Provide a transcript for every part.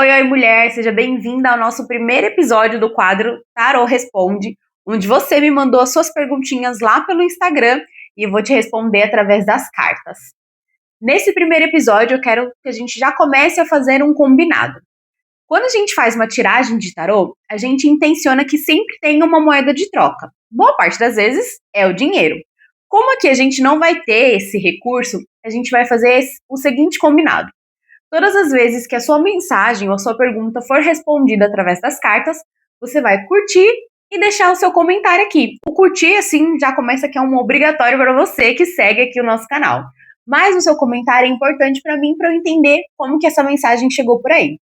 Oi, oi, mulher, seja bem-vinda ao nosso primeiro episódio do quadro Tarô Responde, onde você me mandou as suas perguntinhas lá pelo Instagram e eu vou te responder através das cartas. Nesse primeiro episódio, eu quero que a gente já comece a fazer um combinado. Quando a gente faz uma tiragem de tarô, a gente intenciona que sempre tenha uma moeda de troca. Boa parte das vezes é o dinheiro. Como aqui a gente não vai ter esse recurso, a gente vai fazer o seguinte combinado. Todas as vezes que a sua mensagem ou a sua pergunta for respondida através das cartas, você vai curtir e deixar o seu comentário aqui. O curtir, assim, já começa que é um obrigatório para você que segue aqui o nosso canal. Mas o seu comentário é importante para mim, para eu entender como que essa mensagem chegou por aí.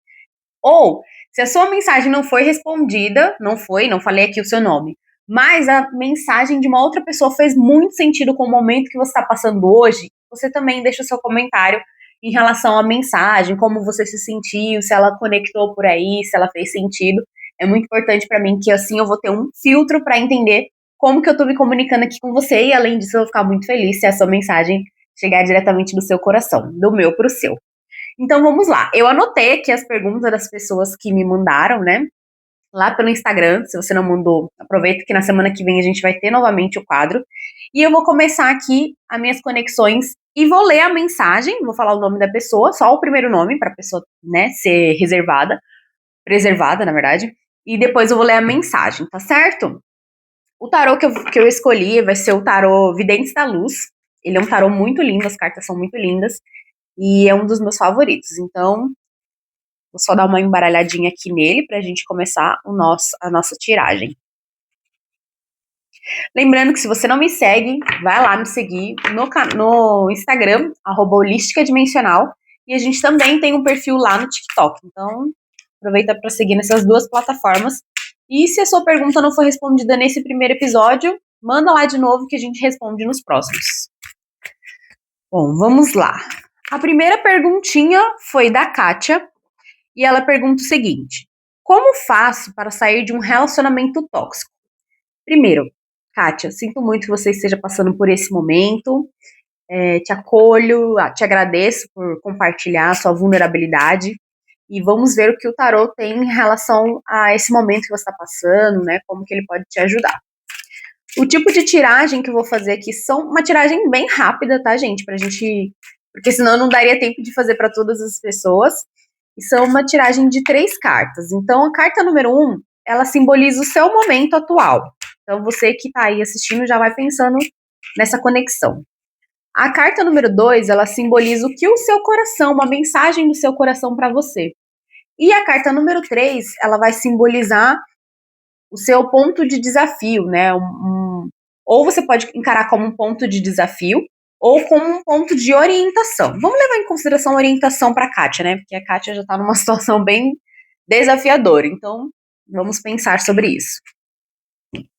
Ou, se a sua mensagem não foi respondida, não falei aqui o seu nome, mas a mensagem de uma outra pessoa fez muito sentido com o momento que você está passando hoje, você também deixa o seu comentário em relação à mensagem, como você se sentiu, se ela conectou por aí, se ela fez sentido. É muito importante para mim que assim eu vou ter um filtro para entender como que eu tô me comunicando aqui com você e além disso eu vou ficar muito feliz se a sua mensagem chegar diretamente do seu coração, do meu pro seu. Então vamos lá. Eu anotei aqui as perguntas das pessoas que me mandaram, né? Lá pelo Instagram. Se você não mandou, aproveita que na semana que vem a gente vai ter novamente o quadro. E eu vou começar aqui as minhas conexões e vou ler a mensagem. Vou falar o nome da pessoa, só o primeiro nome, para a pessoa, né, ser preservada, na verdade. E depois eu vou ler a mensagem, tá certo? O tarô que eu escolhi vai ser o tarô Videntes da Luz. Ele é um tarô muito lindo, as cartas são muito lindas. E é um dos meus favoritos. Então, vou só dar uma embaralhadinha aqui nele pra gente começar a nossa tiragem. Lembrando que se você não me segue, vai lá me seguir no Instagram, @holísticadimensional. E a gente também tem um perfil lá no TikTok. Então, aproveita para seguir nessas duas plataformas. E se a sua pergunta não for respondida nesse primeiro episódio, manda lá de novo que a gente responde nos próximos. Bom, vamos lá. A primeira perguntinha foi da Kátia. E ela pergunta o seguinte: como faço para sair de um relacionamento tóxico? Primeiro, Kátia, sinto muito que você esteja passando por esse momento. Te acolho, te agradeço por compartilhar a sua vulnerabilidade. E vamos ver o que o tarô tem em relação a esse momento que você está passando, né? Como que ele pode te ajudar. O tipo de tiragem que eu vou fazer aqui são uma tiragem bem rápida, tá, gente? Pra gente. Porque senão não daria tempo de fazer para todas as pessoas. E são uma tiragem de 3 cartas. Então, a carta número 1, ela simboliza o seu momento atual. Então, você que está aí assistindo já vai pensando nessa conexão. A carta número 2, ela simboliza o que o seu coração, uma mensagem do seu coração para você. E a carta número 3, ela vai simbolizar o seu ponto de desafio, né? Ou você pode encarar como um ponto de desafio, ou como um ponto de orientação. Vamos levar em consideração a orientação para a Kátia, né? Porque a Kátia já está numa situação bem desafiadora. Então, vamos pensar sobre isso.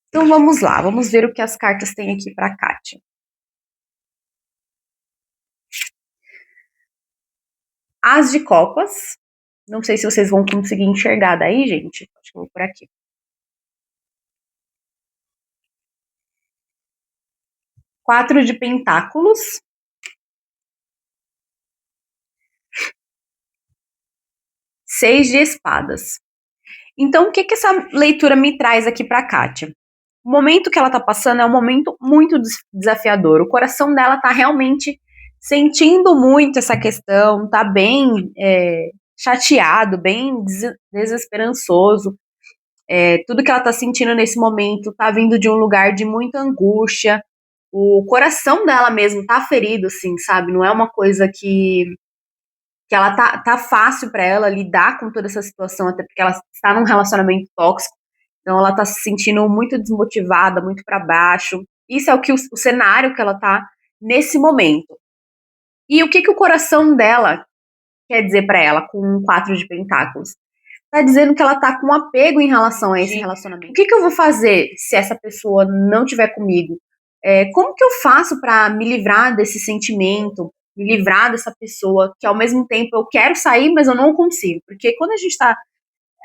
Então, vamos lá. Vamos ver o que as cartas têm aqui para a Kátia. As de copas. Não sei se vocês vão conseguir enxergar daí, gente. Acho que eu vou por aqui. Quatro de pentáculos. Seis de espadas. Então, o que essa leitura me traz aqui para a Kátia? O momento que ela tá passando é um momento muito desafiador. O coração dela tá realmente sentindo muito essa questão, tá bem chateado, bem desesperançoso. Tudo que ela tá sentindo nesse momento tá vindo de um lugar de muita angústia. O coração dela mesmo tá ferido, assim, sabe? Não é uma coisa que ela tá fácil para ela lidar com toda essa situação, até porque ela está num relacionamento tóxico. Então ela tá se sentindo muito desmotivada, muito para baixo. Isso é o cenário que ela tá nesse momento. E o que o coração dela quer dizer para ela com um 4 de pentáculos? Tá dizendo que ela tá com apego em relação a esse relacionamento. O que eu vou fazer se essa pessoa não tiver comigo? Como que eu faço para me livrar desse sentimento, me livrar dessa pessoa que ao mesmo tempo eu quero sair, mas eu não consigo? Porque quando a gente tá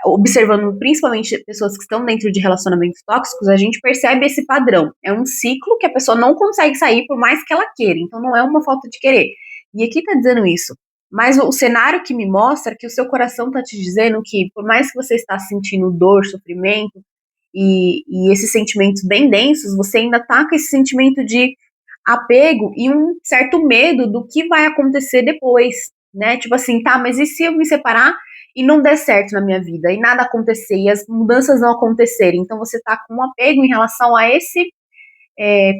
observando principalmente pessoas que estão dentro de relacionamentos tóxicos, a gente percebe esse padrão. É um ciclo que a pessoa não consegue sair por mais que ela queira. Então não é uma falta de querer. E aqui tá dizendo isso. Mas o cenário que me mostra é que o seu coração está te dizendo que, por mais que você está sentindo dor, sofrimento e esses sentimentos bem densos, você ainda está com esse sentimento de apego e um certo medo do que vai acontecer depois, né? Tipo assim, tá, mas e se eu me separar e não der certo na minha vida, e nada acontecer, e as mudanças não acontecerem? Então você tá com um apego em relação a esse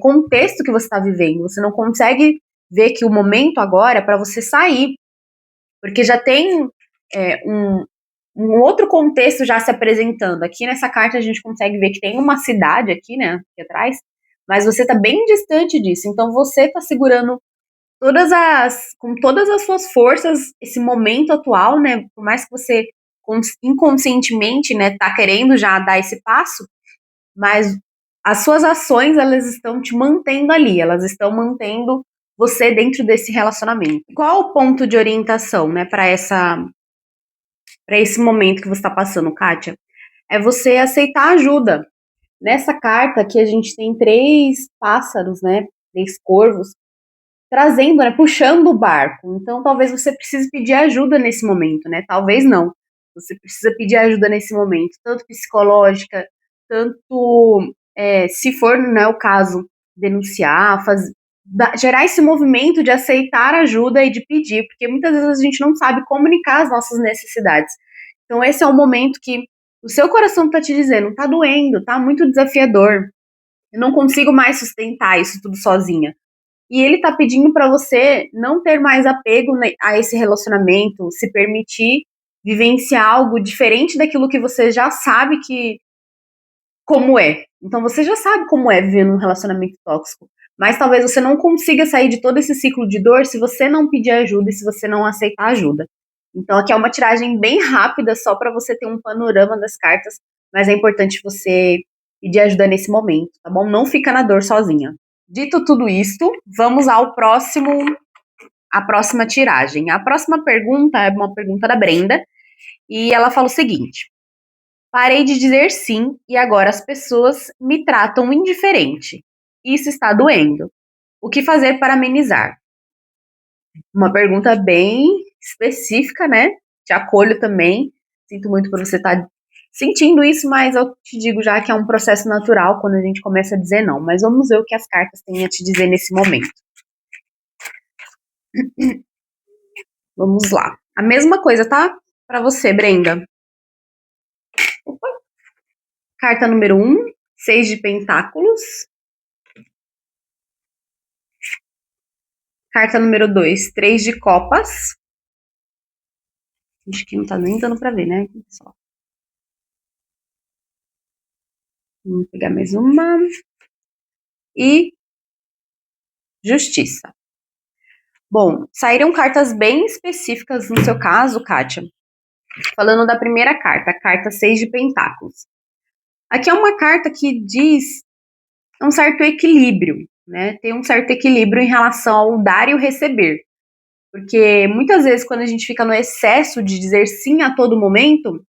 contexto que você está vivendo. Você não consegue ver que o momento agora é para você sair, porque já tem um outro contexto já se apresentando. Aqui nessa carta a gente consegue ver que tem uma cidade aqui, né, aqui atrás, mas você está bem distante disso. Então você está segurando com todas as suas forças esse momento atual, né? Por mais que você inconscientemente, né, tá querendo já dar esse passo, mas as suas ações elas estão te mantendo ali, elas estão mantendo você dentro desse relacionamento. Qual o ponto de orientação, né, para esse momento que você está passando, Kátia? É você aceitar ajuda. Nessa carta aqui a gente tem 3 pássaros, né? 3 corvos, trazendo, né? Puxando o barco. Então talvez você precise pedir ajuda nesse momento, né? Talvez não. Você precisa pedir ajuda nesse momento, tanto psicológica, tanto, se for, né, o caso, denunciar, gerar esse movimento de aceitar ajuda e de pedir, porque muitas vezes a gente não sabe comunicar as nossas necessidades. Então esse é o momento que o seu coração tá te dizendo, tá doendo, tá muito desafiador, eu não consigo mais sustentar isso tudo sozinha. E ele tá pedindo para você não ter mais apego a esse relacionamento, se permitir vivenciar algo diferente daquilo que você já sabe que como é. Então você já sabe como é viver num relacionamento tóxico, mas talvez você não consiga sair de todo esse ciclo de dor se você não pedir ajuda e se você não aceitar ajuda. Então aqui é uma tiragem bem rápida só para você ter um panorama das cartas, mas é importante você pedir ajuda nesse momento, tá bom? Não fica na dor sozinha. Dito tudo isto, vamos à próxima tiragem. A próxima pergunta é uma pergunta da Brenda e ela fala o seguinte: parei de dizer sim e agora as pessoas me tratam indiferente. Isso está doendo. O que fazer para amenizar? Uma pergunta bem específica, né? Te acolho também. Sinto muito por você estar sentindo isso, mas eu te digo já que é um processo natural quando a gente começa a dizer não. Mas vamos ver o que as cartas têm a te dizer nesse momento. Vamos lá. A mesma coisa, tá? Para você, Brenda. Opa. Carta número 1, 6 de pentáculos. Carta número 2, 3 de copas. Acho que não tá nem dando pra ver, né, pessoal? Vamos pegar mais uma. E justiça. Bom, saíram cartas bem específicas no seu caso, Kátia. Falando da primeira carta, a carta 6 de pentáculos. Aqui é uma carta que diz um certo equilíbrio, né? Tem um certo equilíbrio em relação ao dar e o receber. Porque muitas vezes, quando a gente fica no excesso de dizer sim a todo momento,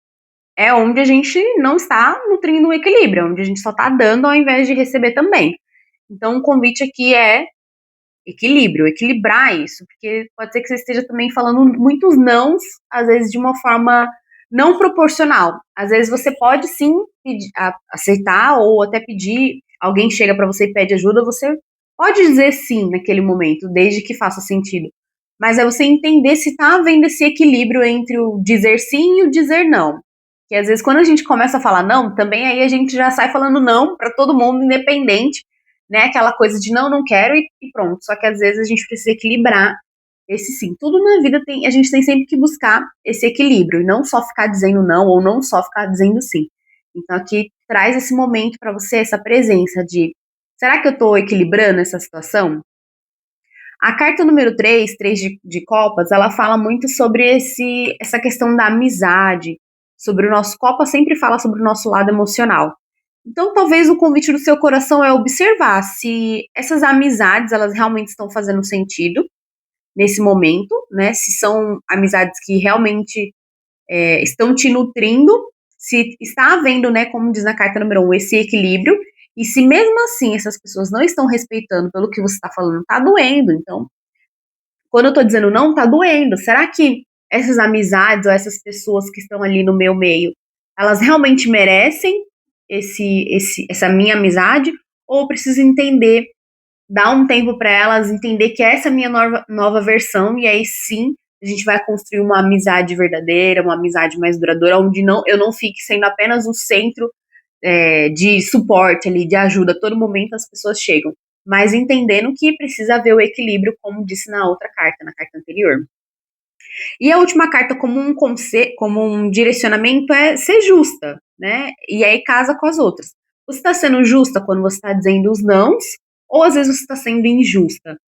é onde a gente não está nutrindo o equilíbrio, onde a gente só está dando ao invés de receber também. Então, o convite aqui é equilíbrio, equilibrar isso, porque pode ser que você esteja também falando muitos nãos, às vezes de uma forma não proporcional. Às vezes você pode sim aceitar ou até pedir, alguém chega para você e pede ajuda, você pode dizer sim naquele momento, desde que faça sentido. Mas é você entender se está havendo esse equilíbrio entre o dizer sim e o dizer não. Que às vezes quando a gente começa a falar não, também aí a gente já sai falando não para todo mundo, independente, né? Aquela coisa de não, não quero e pronto. Só que às vezes a gente precisa equilibrar esse sim. Tudo na vida a gente tem sempre que buscar esse equilíbrio e não só ficar dizendo não ou não só ficar dizendo sim. Então aqui traz esse momento para você, essa presença de será que eu estou equilibrando essa situação? A carta número 3, 3 de copas, ela fala muito sobre essa questão da amizade, sobre o nosso copa sempre fala sobre o nosso lado emocional. Então, talvez o convite do seu coração é observar se essas amizades, elas realmente estão fazendo sentido nesse momento, né? Se são amizades que realmente estão te nutrindo, se está havendo, né, como diz na carta número 1, esse equilíbrio, e se mesmo assim essas pessoas não estão respeitando pelo que você está falando, está doendo. Então, Quando eu tô dizendo não, tá doendo. Será que essas amizades ou essas pessoas que estão ali no meu meio, elas realmente merecem essa minha amizade? Ou eu preciso entender, dar um tempo para elas, entender que essa é a minha nova versão, e aí sim a gente vai construir uma amizade verdadeira, uma amizade mais duradoura, onde eu não fique sendo apenas o centro de suporte ali, de ajuda, a todo momento as pessoas chegam, mas entendendo que precisa haver o equilíbrio, como disse na outra carta, na carta anterior. E a última carta, como um conselho, como um direcionamento, é ser justa, né? E aí casa com as outras. Você está sendo justa quando você está dizendo os nãos, ou às vezes você está sendo injusta?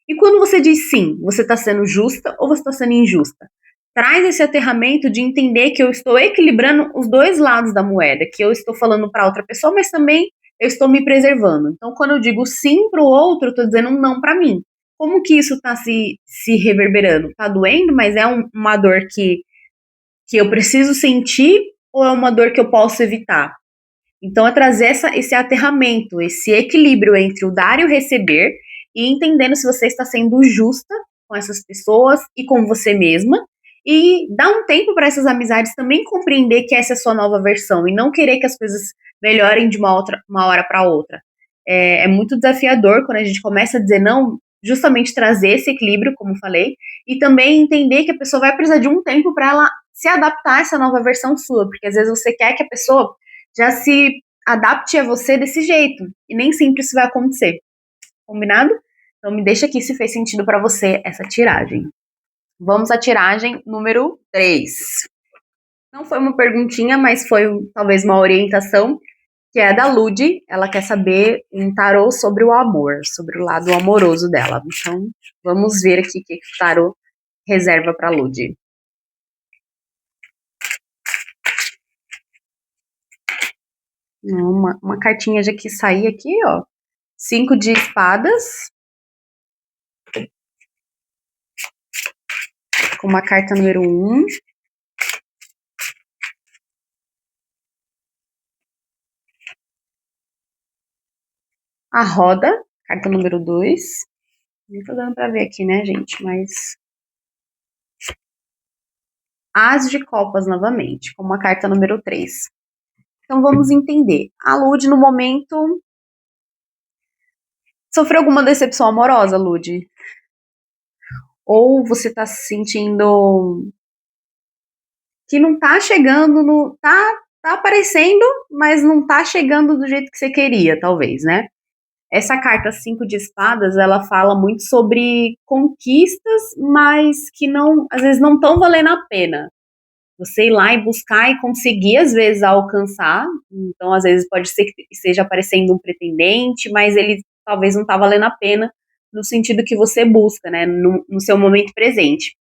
E quando você diz sim, você está sendo justa ou você está sendo injusta? Traz esse aterramento de entender que eu estou equilibrando os dois lados da moeda, que eu estou falando para outra pessoa, mas também eu estou me preservando. Então, quando eu digo sim para o outro, eu estou dizendo um não para mim. Como que isso está se reverberando? Está doendo, mas é uma dor que eu preciso sentir ou é uma dor que eu posso evitar? Então, é trazer esse aterramento, esse equilíbrio entre o dar e o receber, e entendendo se você está sendo justa com essas pessoas e com você mesma, e dar um tempo para essas amizades também compreender que essa é a sua nova versão, e não querer que as coisas melhorem de uma hora para outra. É muito desafiador quando a gente começa a dizer não, justamente trazer esse equilíbrio, como falei, e também entender que a pessoa vai precisar de um tempo para ela se adaptar a essa nova versão sua, porque às vezes você quer que a pessoa já se adapte a você desse jeito. E nem sempre isso vai acontecer. Combinado? Então me deixa aqui se fez sentido para você essa tiragem. Vamos à tiragem número 3. Não foi uma perguntinha, mas foi talvez uma orientação, que é da Lud. Ela quer saber um tarô sobre o amor, sobre o lado amoroso dela. Então, vamos ver aqui o que o tarô reserva para Lud. Uma cartinha já que sair aqui, ó. 5 de espadas. Com uma carta número 1. A roda, carta número 2. Não tô dando pra ver aqui, né, gente? Mas. As de copas novamente, com uma carta número 3. Então vamos entender. A Lud, no momento. Sofreu alguma decepção amorosa, Lud? Ou você tá se sentindo que não tá chegando no. Tá aparecendo, mas não tá chegando do jeito que você queria, talvez, né? Essa carta 5 de espadas, ela fala muito sobre conquistas, mas que não, às vezes não estão valendo a pena. Você ir lá e buscar e conseguir, às vezes, alcançar. Então, às vezes, pode ser que esteja aparecendo um pretendente, mas ele talvez não está valendo a pena no sentido que você busca, né, no seu momento presente.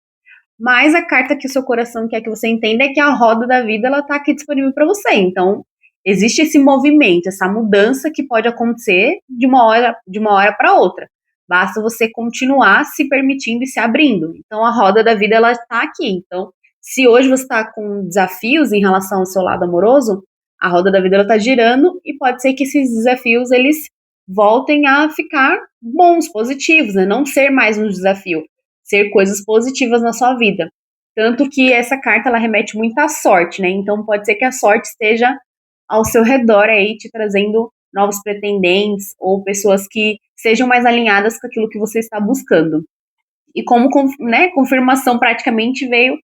Mas a carta que o seu coração quer que você entenda é que a roda da vida, ela tá aqui disponível para você. Então, existe esse movimento, essa mudança que pode acontecer de uma hora para outra. Basta você continuar se permitindo e se abrindo. Então, a roda da vida, ela está aqui. Então, se hoje você está com desafios em relação ao seu lado amoroso, a roda da vida, ela está girando e pode ser que esses desafios, eles voltem a ficar bons, positivos, né? Não ser mais um desafio, ser coisas positivas na sua vida. Tanto que essa carta, ela remete muito à sorte, né? Então pode ser que a sorte esteja ao seu redor aí, te trazendo novos pretendentes ou pessoas que sejam mais alinhadas com aquilo que você está buscando. E como, né, confirmação praticamente veio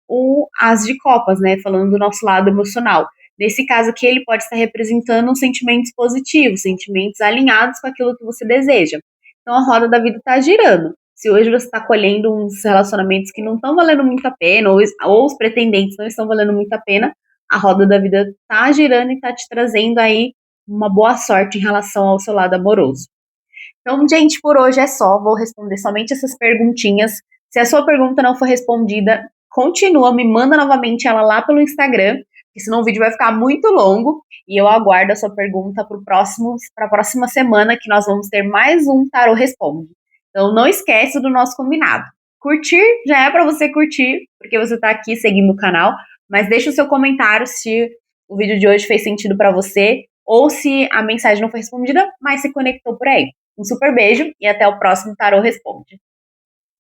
o As de Copas, né? Falando do nosso lado emocional. Nesse caso aqui, ele pode estar representando sentimentos positivos, sentimentos alinhados com aquilo que você deseja. Então a roda da vida está girando. Se hoje você está colhendo uns relacionamentos que não estão valendo muito a pena, ou os pretendentes não estão valendo muito a pena, a roda da vida está girando e está te trazendo aí uma boa sorte em relação ao seu lado amoroso. Então, gente, por hoje é só. Vou responder somente essas perguntinhas. Se a sua pergunta não for respondida, continua, me manda novamente ela lá pelo Instagram, porque senão o vídeo vai ficar muito longo. E eu aguardo a sua pergunta para a próxima semana, que nós vamos ter mais um Tarô Responde. Então, não esquece do nosso combinado. Curtir já é para você curtir, porque você está aqui seguindo o canal, mas deixa o seu comentário se o vídeo de hoje fez sentido para você ou se a mensagem não foi respondida, mas se conectou por aí. Um super beijo e até o próximo Tarô Responde.